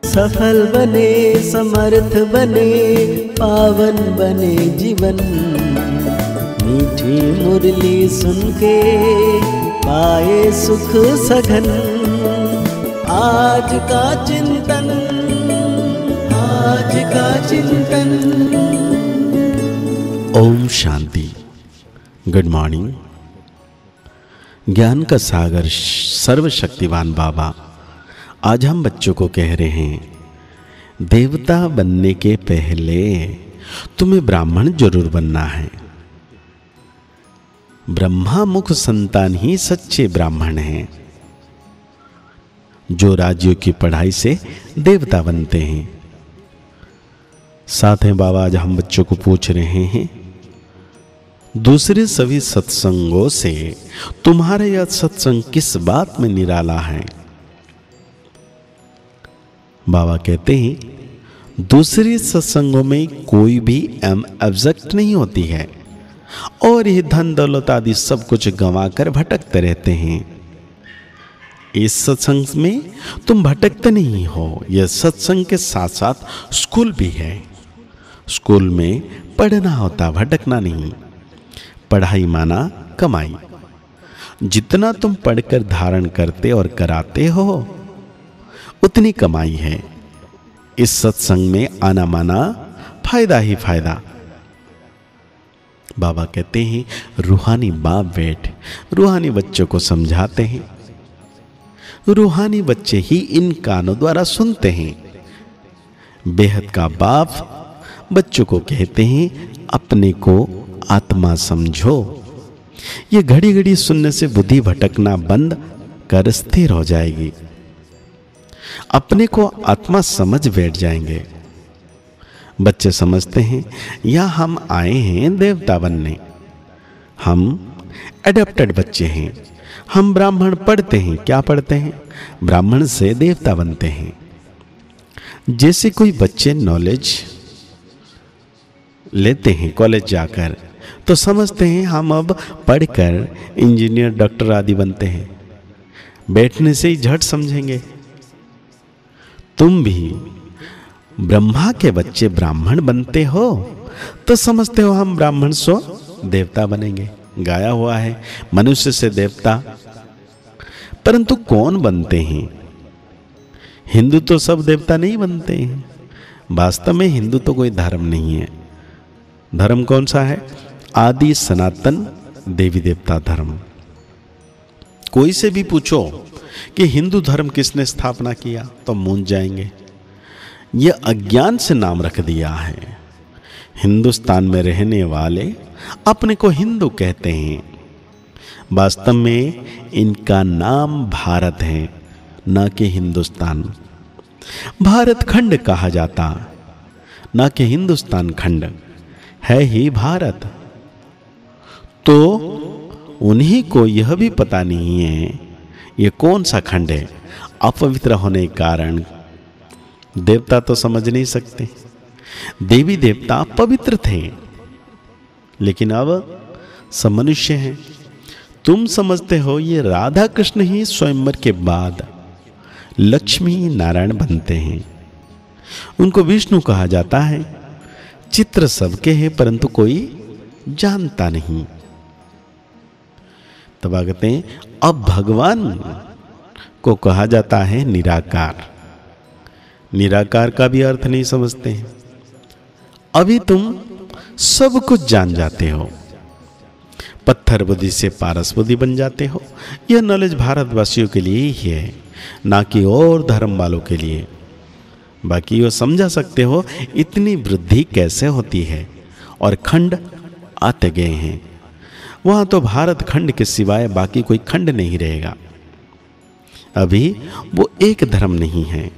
सफल बने, समर्थ बने, पावन बने जीवन। मीठी मुरली सुन के पाए सुख सघन। आज का चिंतन, आज का चिंतन। ओम शांति। Good morning. ज्ञान का सागर सर्वशक्तिवान बाबा आज हम बच्चों को कह रहे हैं, देवता बनने के पहले तुम्हें ब्राह्मण जरूर बनना है। ब्रह्मा मुख संतान ही सच्चे ब्राह्मण हैं, जो राज्यों की पढ़ाई से देवता बनते हैं। साथ हैं बाबा आज हम बच्चों को पूछ रहे हैं, दूसरे सभी सत्संगों से तुम्हारा यह सत्संग किस बात में निराला है? बाबा कहते हैं, दूसरे सत्संगों में कोई भी ऑब्जेक्ट नहीं होती है और ये धन दौलत आदि सब कुछ गंवाकर भटकते रहते हैं। इस सत्संग में तुम भटकते नहीं हो। यह सत्संग के साथ साथ स्कूल भी है। स्कूल में पढ़ना होता, भटकना नहीं। पढ़ाई माना कमाई। जितना तुम पढ़कर धारण करते और कराते हो उतनी कमाई है। इस सत्संग में आना माना फायदा ही फायदा। बाबा कहते हैं, रूहानी बाप बैठ रूहानी बच्चों को समझाते हैं। रूहानी बच्चे ही इन कानों द्वारा सुनते हैं। बेहद का बाप बच्चों को कहते हैं, अपने को आत्मा समझो। ये घड़ी घड़ी सुनने से बुद्धि भटकना बंद कर स्थिर हो जाएगी। अपने को आत्मा समझ बैठ जाएंगे। बच्चे समझते हैं, या हम आए हैं देवता बनने। हम एडेप्टेड बच्चे हैं। हम ब्राह्मण पढ़ते हैं। क्या पढ़ते हैं? ब्राह्मण से देवता बनते हैं। जैसे कोई बच्चे नॉलेज लेते हैं कॉलेज जाकर, तो समझते हैं हम अब पढ़कर इंजीनियर, डॉक्टर आदि बनते हैं। बैठने से ही झट समझेंगे। तुम भी ब्रह्मा के बच्चे ब्राह्मण बनते हो तो समझते हो हम ब्राह्मण सो देवता बनेंगे। गाया हुआ है, मनुष्य से देवता। परंतु कौन बनते हैं? हिंदू तो सब देवता नहीं बनते हैं। वास्तव में हिंदू तो कोई धर्म नहीं है। धर्म कौन सा है? आदि सनातन देवी देवता धर्म। कोई से भी पूछो कि हिंदू धर्म किसने स्थापना किया तो मूंझ जाएंगे। यह अज्ञान से नाम रख दिया है। हिंदुस्तान में रहने वाले अपने को हिंदू कहते हैं। वास्तव में इनका नाम भारत है, न कि हिंदुस्तान। भारत खंड कहा जाता, न कि हिंदुस्तान खंड। है ही भारत। तो उन्हीं को यह भी पता नहीं है ये कौन सा खंड है। अपवित्र होने के कारण देवता तो समझ नहीं सकते। देवी देवता पवित्र थे, लेकिन अब सब मनुष्य हैं। तुम समझते हो ये राधा कृष्ण ही स्वयंवर के बाद लक्ष्मी नारायण बनते हैं। उनको विष्णु कहा जाता है। चित्र सबके हैं परंतु कोई जानता नहीं। तब कहते हैं, अब भगवान को कहा जाता है निराकार। निराकार का भी अर्थ नहीं समझते हैं। अभी तुम सब कुछ जान जाते हो। पत्थर बुद्धि से पारस बुद्धि बन जाते हो। यह नॉलेज भारतवासियों के लिए ही है, ना कि और धर्म वालों के लिए। बाकी वो समझा सकते हो इतनी वृद्धि कैसे होती है। और खंड आते गए हैं। वहां तो भारत खंड के सिवाय बाकी कोई खंड नहीं रहेगा। अभी वो एक धर्म नहीं है,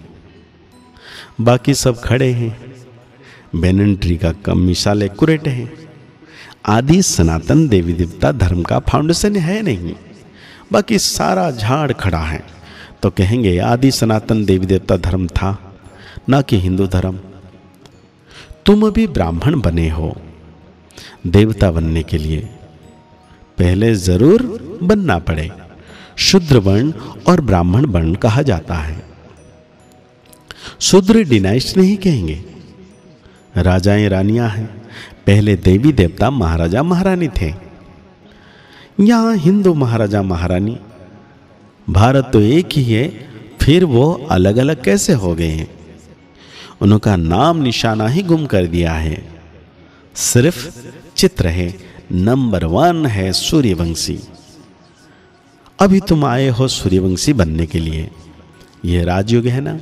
बाकी सब खड़े हैं। बेनन ट्री का कम मिसाल एक्यूरेट है। आदि सनातन देवी देवता धर्म का फाउंडेशन है नहीं, बाकी सारा झाड़ खड़ा है। तो कहेंगे आदि सनातन देवी देवता धर्म था, ना कि हिंदू धर्म। तुम अभी ब्राह्मण बने हो। देवता बनने के लिए पहले जरूर बनना पड़े। शूद्र वर्ण और ब्राह्मण वर्ण कहा जाता है। शूद्र डिनाइस्ट नहीं कहेंगे। राजाएं रानियां हैं, पहले देवी देवता महाराजा महारानी थे। यहां हिंदू महाराजा महारानी। भारत तो एक ही है, फिर वो अलग अलग कैसे हो गए हैं? उनका नाम निशाना ही गुम कर दिया है। सिर्फ चित्र है, नंबर 1 है सूर्यवंशी। अभी तुम आए हो सूर्यवंशी बनने के लिए। यह राजयोग है ना,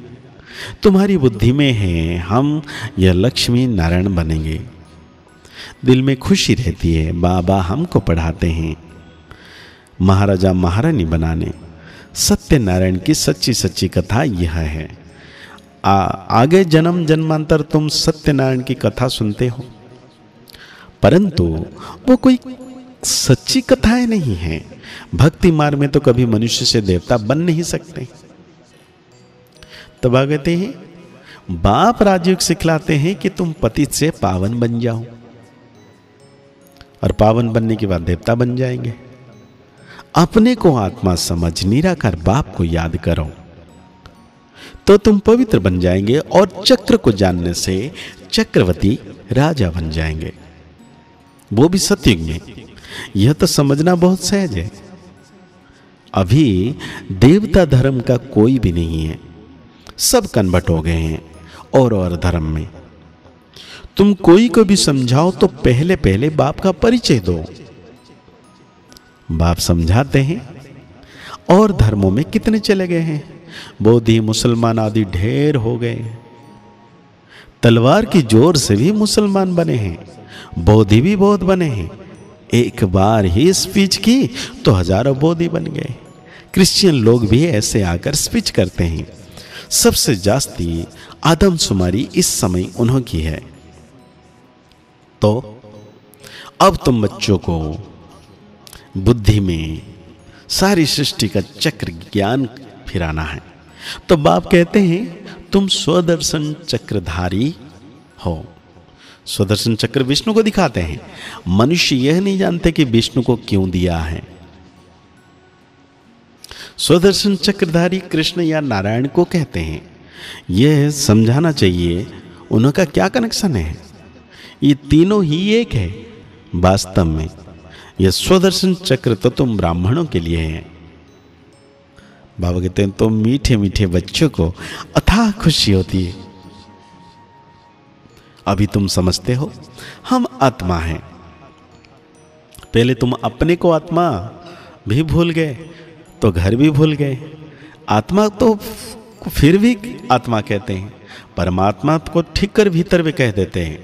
तुम्हारी बुद्धि में है हम यह लक्ष्मी नारायण बनेंगे। दिल में खुशी रहती है, बाबा हमको पढ़ाते हैं महाराजा महारानी बनाने। सत्यनारायण की सच्ची सच्ची कथा यह है। आगे जन्म जन्मांतर तुम सत्यनारायण की कथा सुनते हो, परंतु वो कोई सच्ची कथाएं नहीं है। भक्ति मार्ग में तो कभी मनुष्य से देवता बन नहीं सकते। तब कहते हैं बाप राजयोग सिखलाते हैं कि तुम पतित से पावन बन जाओ, और पावन बनने के बाद देवता बन जाएंगे। अपने को आत्मा समझ निराकार बाप को याद करो तो तुम पवित्र बन जाएंगे, और चक्र को जानने से चक्रवर्ती राजा बन जाएंगे, वो भी सतयुग में। यह तो समझना बहुत सहज है। अभी देवता धर्म का कोई भी नहीं है, सब कन्वर्ट हो गए हैं और धर्म में। तुम कोई को भी समझाओ तो पहले पहले बाप का परिचय दो। बाप समझाते हैं, और धर्मों में कितने चले गए हैं, बौद्धि मुसलमान आदि ढेर हो गए। तलवार की जोर से भी मुसलमान बने हैं, बौद्धि भी बहुत बने हैं। एक बार ही स्पीच की तो हजारों बौद्धि बन गए। क्रिश्चियन लोग भी ऐसे आकर स्पीच करते हैं। सबसे जास्ती आदमशुमारी इस समय उन्हों की है। तो अब तुम बच्चों को बुद्धि में सारी सृष्टि का चक्र ज्ञान फिराना है। तो बाप कहते हैं तुम स्वदर्शन चक्रधारी हो। स्वदर्शन चक्र विष्णु को दिखाते हैं। मनुष्य यह नहीं जानते कि विष्णु को क्यों दिया है। स्वदर्शन चक्रधारी कृष्ण या नारायण को कहते हैं। यह समझाना चाहिए उनका क्या कनेक्शन है। ये तीनों ही एक है वास्तव में। यह स्वदर्शन चक्र तो तुम ब्राह्मणों के लिए है। बाबा कहते हैं तो मीठे मीठे बच्चों को अथाह खुशी होती है। अभी तुम समझते हो हम आत्मा हैं। पहले तुम अपने को आत्मा भी भूल गए तो घर भी भूल गए। आत्मा तो फिर भी आत्मा कहते हैं, परमात्मा को ठीक कर भीतर भी कह देते हैं।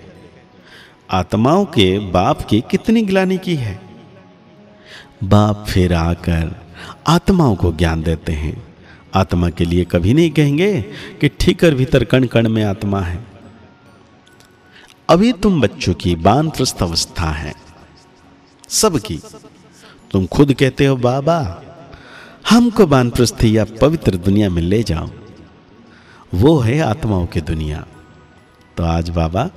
आत्माओं के बाप की कितनी ग्लानि की है। बाप फिर आकर आत्माओं को ज्ञान देते हैं। आत्मा के लिए कभी नहीं कहेंगे कि ठीक कर भीतर कण कण में आत्मा है। अभी तुम बच्चों की वानप्रस्थ अवस्था है सबकी। तुम खुद कहते हो बाबा हमको वानप्रस्थ या पवित्र दुनिया में ले जाओ, वो है आत्माओं की दुनिया। तो आज बाबा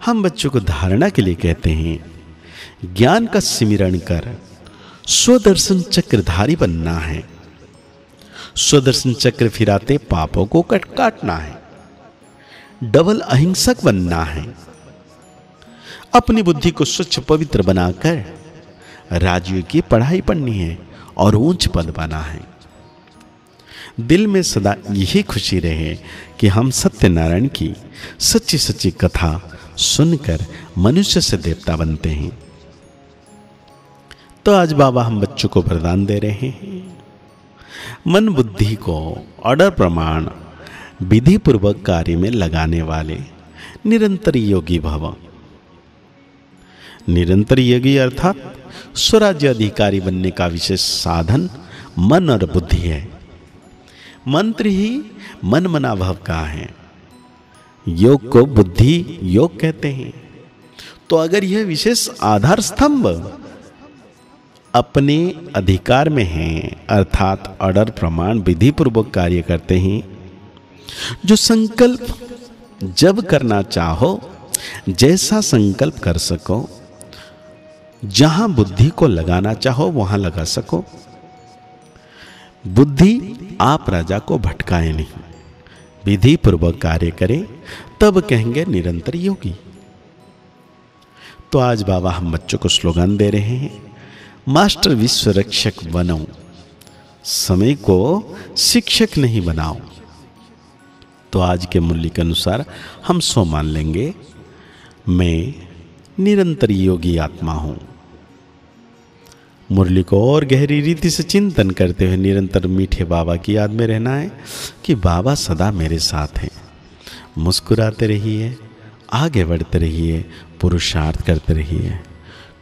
हम बच्चों को धारणा के लिए कहते हैं ज्ञान का सिमरण कर स्वदर्शन चक्रधारी बनना है। स्वदर्शन चक्र फिराते पापों को काटना है। डबल अहिंसक बनना है। अपनी बुद्धि को स्वच्छ पवित्र बनाकर राजयोग की पढ़ाई पढ़नी है और ऊंच पद पाना है। दिल में सदा यही खुशी रहे कि हम सत्यनारायण की सच्ची सच्ची कथा सुनकर मनुष्य से देवता बनते हैं। तो आज बाबा हम बच्चों को वरदान दे रहे हैं। मन बुद्धि को ऑर्डर प्रमाण विधि पूर्वक कार्य में लगाने वाले निरंतर योगी भव। निरंतर योगी अर्थात स्वराज्य अधिकारी बनने का विशेष साधन मन और बुद्धि है। मंत्र ही मन मना भव का है। योग को बुद्धि योग कहते हैं। तो अगर यह विशेष आधार स्तंभ अपने अधिकार में हैं, अर्थात ऑर्डर प्रमाण विधि पूर्वक कार्य करते हैं, जो संकल्प जब करना चाहो जैसा संकल्प कर सको, जहां बुद्धि को लगाना चाहो वहां लगा सको। बुद्धि आप राजा को भटकाए नहीं, विधि पूर्वक कार्य करें, तब कहेंगे निरंतर योगी। तो आज बाबा हम बच्चों को स्लोगन दे रहे हैं, मास्टर विश्व रक्षक बनो, समय को शिक्षक नहीं बनाओ। तो आज के मूल्य के अनुसार हम सो मान लेंगे, मैं निरंतर योगी आत्मा हूं। मुरली को और गहरी रीति से चिंतन करते हुए निरंतर मीठे बाबा की याद में रहना है कि बाबा सदा मेरे साथ हैं। मुस्कुराते रहिए, आगे बढ़ते रहिए, पुरुषार्थ करते रहिए,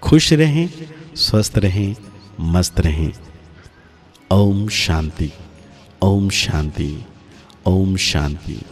खुश रहें, स्वस्थ रहें, मस्त रहें। ओम शांति, ओम शांति, ओम शांति।